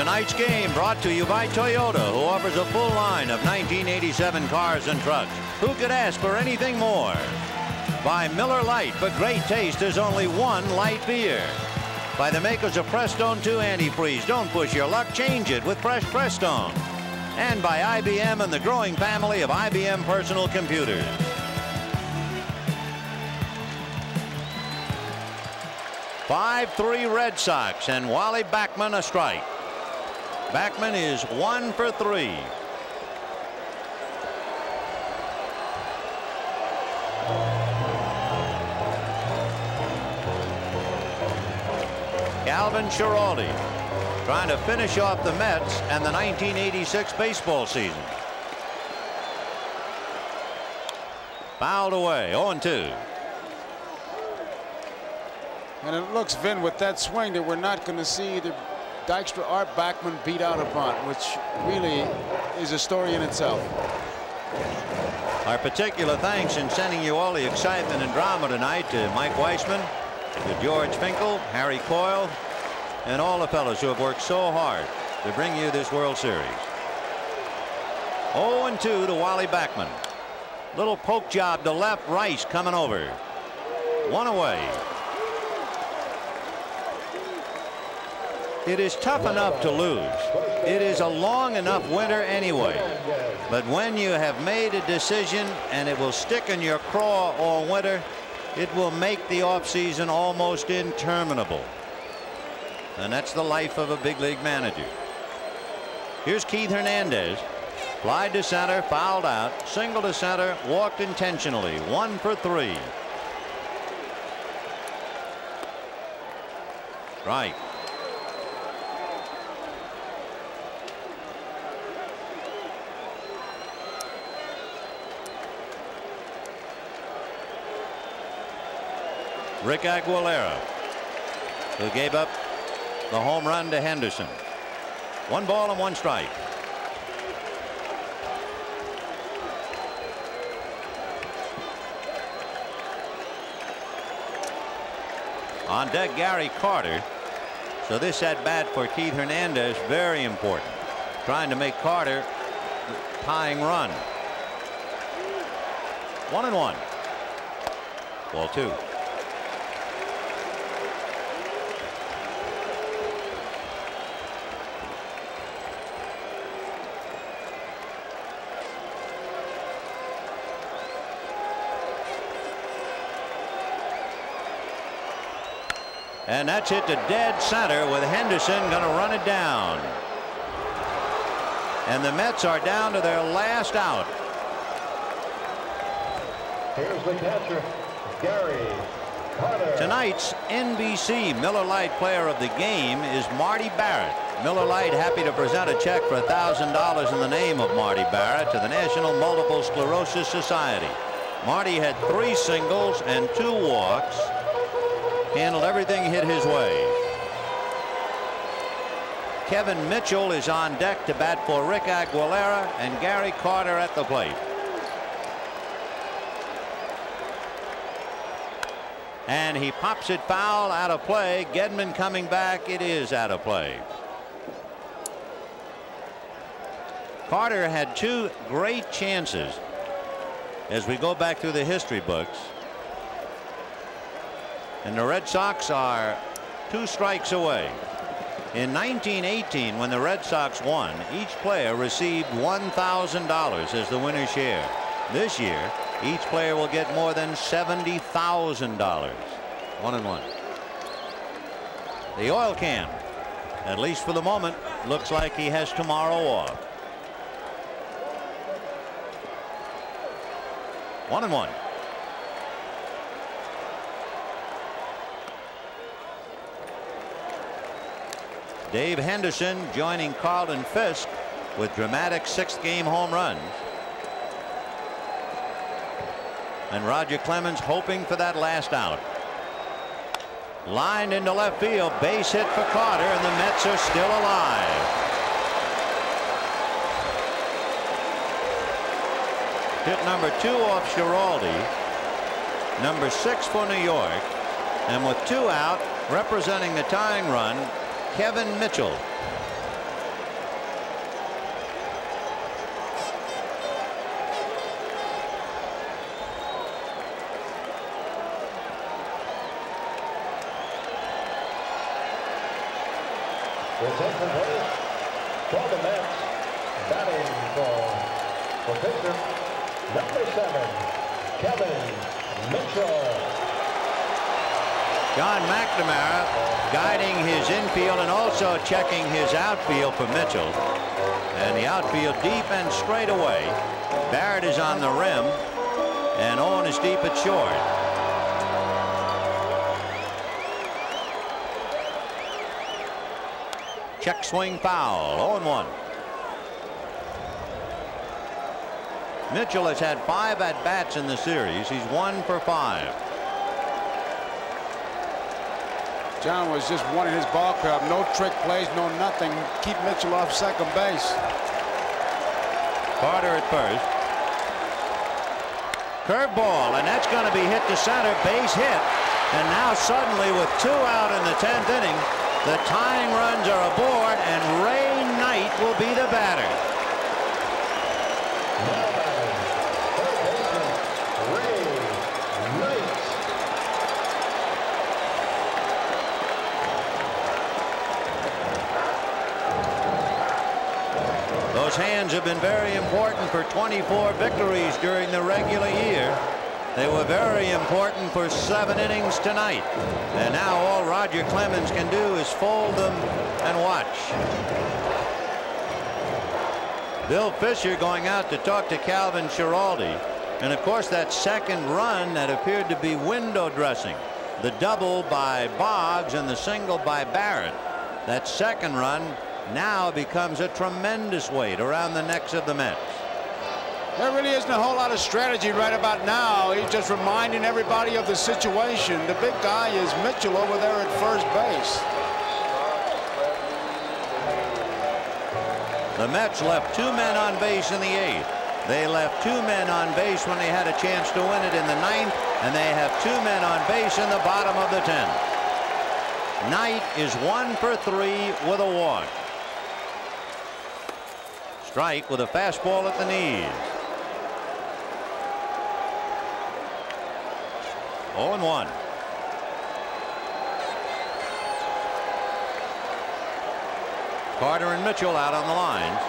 Tonight's game brought to you by Toyota, who offers a full line of 1987 cars and trucks. Who could ask for anything more? By Miller Lite, but great taste is only one light beer. By the makers of Prestone 2 Antifreeze. Don't push your luck, change it with fresh Prestone. And by IBM and the growing family of IBM personal computers. "5-3 Red Sox," and Wally Backman a strike. Backman is 1 for 3. Calvin Schiraldi trying to finish off the Mets and the 1986 baseball season. Fouled away, 0-2. And it looks, Vin, with that swing that we're not going to see the Dykstra or Backman beat out upon, which really is a story in itself. Our particular thanks in sending you all the excitement and drama tonight to Mike Weissman, to George Finkel, Harry Coyle, and all the fellows who have worked so hard to bring you this World Series. 0-2 to Wally Backman. Little poke job to left. Rice coming over. 1 away. It is tough enough to lose. It is a long enough winter anyway. But when you have made a decision and it will stick in your craw all winter, it will make the offseason almost interminable. And that's the life of a big league manager. Here's Keith Hernandez. Flied to center, fouled out, single to center, walked intentionally. 1 for 3. Right. Rick Aguilera, who gave up the home run to Henderson. 1 ball and 1 strike. On deck, Gary Carter. So this at bat for Keith Hernandez, very important. Trying to make Carter the tying run. 1-1. Ball 2. And that's hit to dead center with Henderson going to run it down. And the Mets are down to their last out. Here's the catcher, Gary Carter. Tonight's NBC Miller Lite Player of the Game is Marty Barrett. Miller Lite happy to present a check for $1,000 in the name of Marty Barrett to the National Multiple Sclerosis Society. Marty had 3 singles and 2 walks. Handled everything hit his way. Kevin Mitchell is on deck to bat for Rick Aguilera, and Gary Carter at the plate. And he pops it foul, out of play. Gedman coming back. It is out of play. Carter had 2 great chances as we go back through the history books. And the Red Sox are 2 strikes away. In 1918, when the Red Sox won, each player received $1,000 as the winner's share. This year, each player will get more than $70,000. 1-1. The oil can, at least for the moment, looks like he has tomorrow off. 1-1. Dave Henderson joining Carlton Fisk with dramatic 6th-game home runs. And Roger Clemens hoping for that last out. Lined into left field, base hit for Carter, and the Mets are still alive. Hit number 2 off Schiraldi, number 6 for New York, and with 2 out, representing the tying run, Kevin Mitchell. is incomplete. For the Mets, batting for Pittsburgh, number 7, Kevin Mitchell. John McNamara guiding his infield and also checking his outfield for Mitchell. And the outfield deep and straight away. Barrett is on the rim, and Owen is deep at short. Check swing foul. 0-1. Mitchell has had 5 at-bats in the series. He's 1 for 5. John was just wanting his ball club. No trick plays, no nothing. Keep Mitchell off second base. Carter at first. Curveball, and that's going to be hit to center. Base hit. And now suddenly with 2 out in the 10th inning, the tying runs are aboard, and Ray Knight will be the batter. Those hands have been very important for 24 victories during the regular year. They were very important for 7 innings tonight. And now all Roger Clemens can do is fold them and watch. Bill Fisher going out to talk to Calvin Schiraldi. And of course that second run that appeared to be window dressing. The double by Boggs and the single by Barrett. That second run now becomes a tremendous weight around the necks of the Mets. There really isn't a whole lot of strategy right about now. He's just reminding everybody of the situation. The big guy is Mitchell over there at first base. The Mets left 2 men on base in the 8th. They left 2 men on base when they had a chance to win it in the 9th, and they have 2 men on base in the bottom of the 10th. Knight is 1 for 3 with a walk. Strike with a fastball at the knees. 0-1. Carter and Mitchell out on the lines.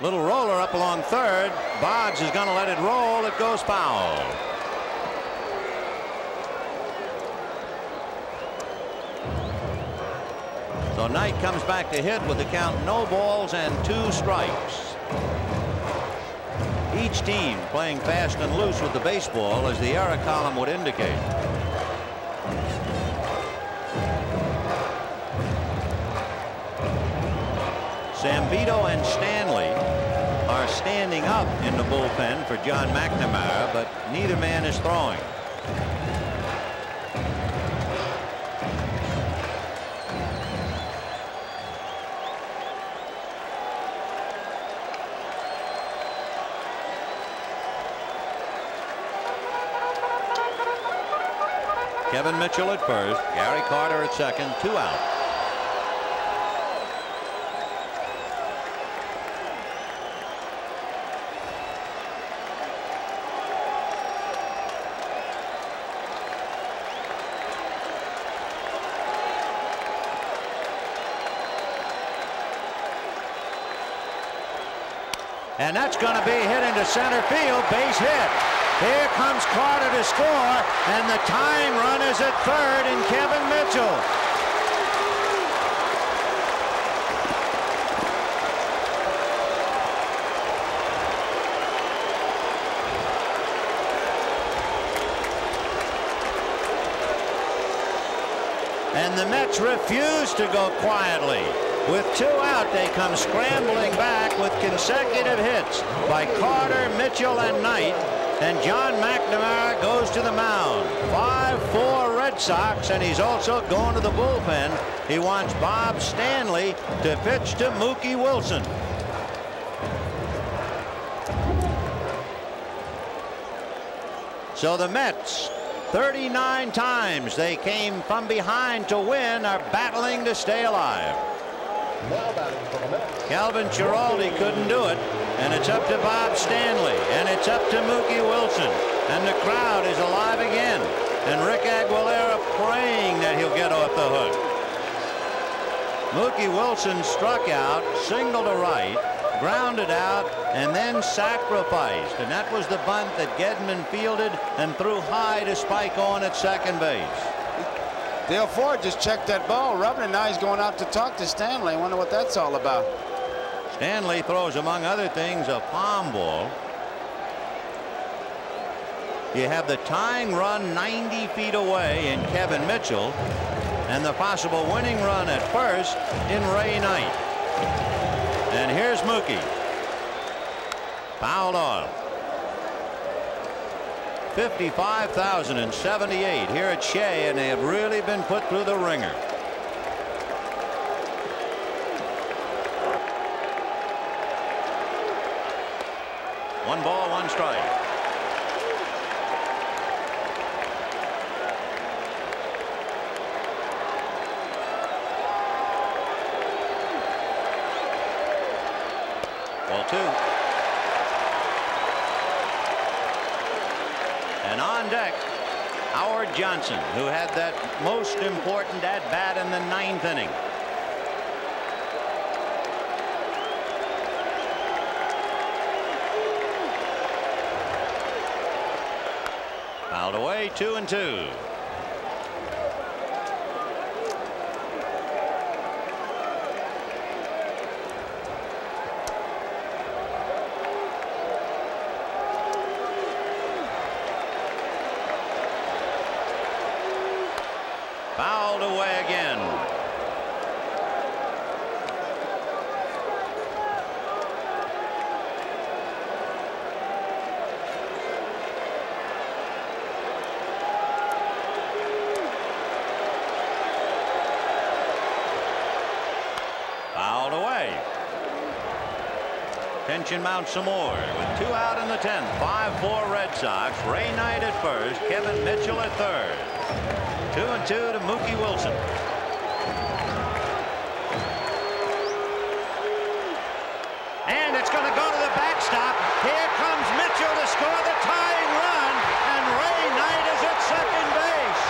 Little roller up along third. Boggs is going to let it roll. It goes foul. So Knight comes back to hit with the count no balls and 2 strikes. Each team playing fast and loose with the baseball, as the error column would indicate. Zambito and Stanley are standing up in the bullpen for John McNamara, but neither man is throwing. Kevin Mitchell at first, Gary Carter at second, 2 out. And that's going to be hit into center field. Base hit. Here comes Carter to score, and the tying run is at third in Kevin Mitchell. And the Mets refuse to go quietly. With 2 out, they come scrambling back with consecutive hits by Carter, Mitchell, and Knight. And John McNamara goes to the mound. 5-4 Red Sox, and he's also going to the bullpen. He wants Bob Stanley to pitch to Mookie Wilson. So the Mets, 39 times they came from behind to win, are battling to stay alive. Calvin Schiraldi couldn't do it, and it's up to Bob Stanley, and it's up to Mookie Wilson, and the crowd is alive again, and Rick Aguilera Mookie Wilson struck out, single to right, grounded out, and then sacrificed. And that was the bunt that Gedman fielded and threw high to Spike on at second base. Dale Ford just checked that ball, rubbing it. Now he's going out to talk to Stanley. I wonder what that's all about. Stanley throws, among other things, a palm ball. You have the tying run 90 feet away in Kevin Mitchell, and the possible winning run at first in Ray Knight. And here's Mookie. Fouled off. 55,078 here at Shea, and they have really been put through the ringer. One ball, one strike. Ball two. And on deck, Howard Johnson, who had that most important at bat in the 9th inning. Fouled away, 2-2. Fouled away again. Fouled away. Tension mounts some more with 2 out in the 10th. 5-4 Red Sox. Ray Knight at first. Kevin Mitchell at third. 2-2 to Mookie Wilson. And it's going to go to the backstop. Here comes Mitchell to score the tying run, and Ray Knight is at second base.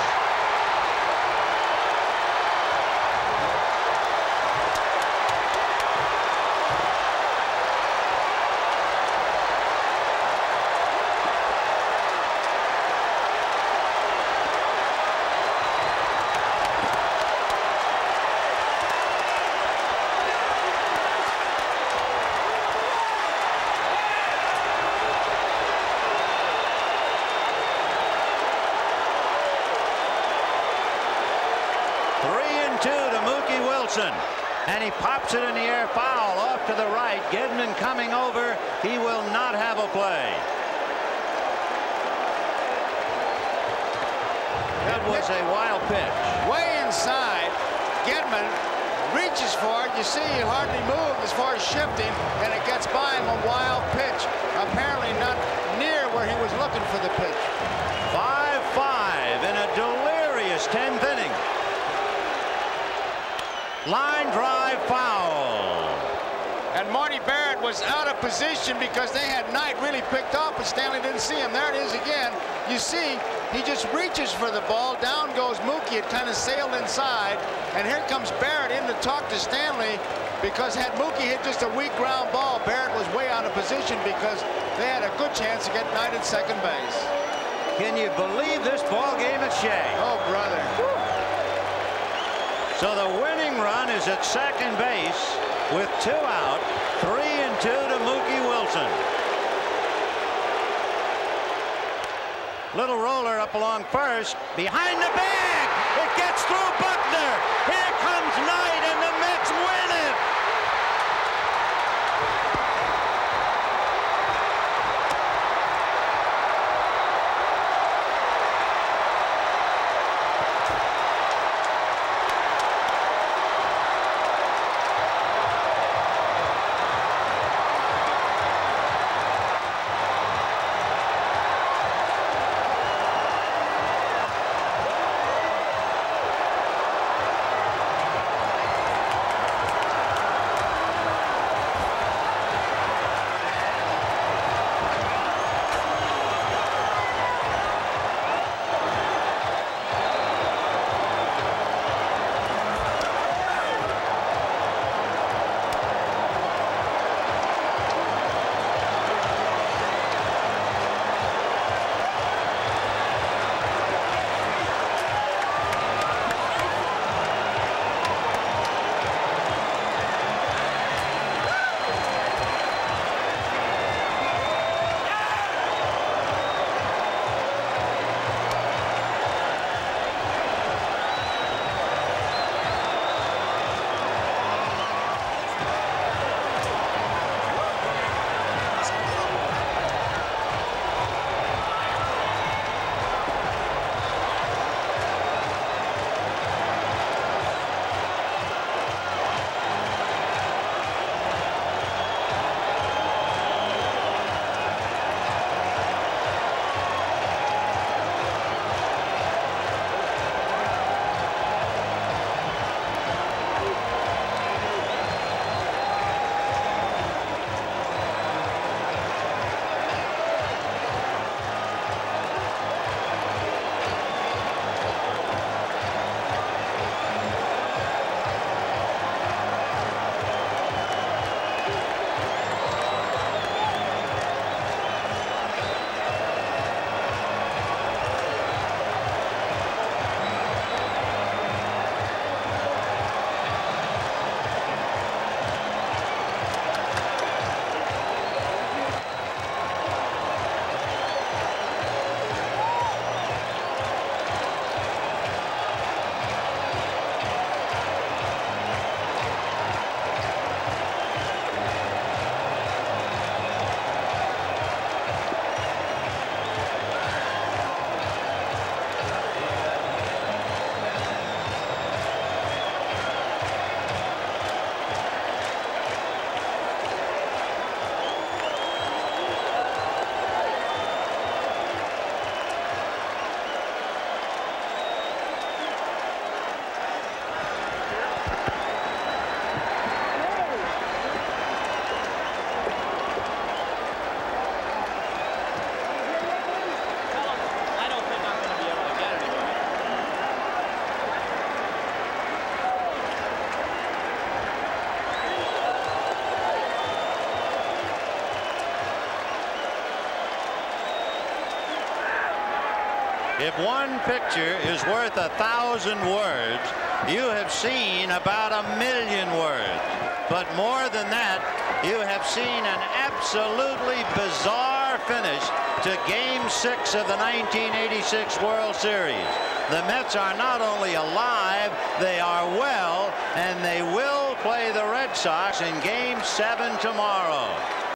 And he pops it in the air, foul off to the right. Gedman coming over. He will not have a play. That was a wild pitch. Way inside. Gedman reaches for it. You see he hardly moved as far as shifting, and it gets by him. A wild pitch. Apparently not near where he was looking for the pitch. 5-5 in a delirious 10th inning. Line drive foul. And Marty Barrett was out of position because they had Knight really picked off, but Stanley didn't see him. There it is again. You see, he just reaches for the ball. Down goes Mookie. It kind of sailed inside. And here comes Barrett in to talk to Stanley, because had Mookie hit just a weak ground ball, Barrett was way out of position because they had a good chance to get Knight at second base. Can you believe this ball game at Shea? Oh, brother. So the winning run is at second base with 2 out, 3-2 to Mookie Wilson. Little roller up along first, behind the bag. It gets through Buckner. Here comes Knight, and the Mets win it. If one picture is worth 1,000 words, you have seen about 1,000,000 words. But more than that, you have seen an absolutely bizarre finish to Game 6 of the 1986 World Series. The Mets are not only alive, they are well, and they will play the Red Sox in Game 7 tomorrow.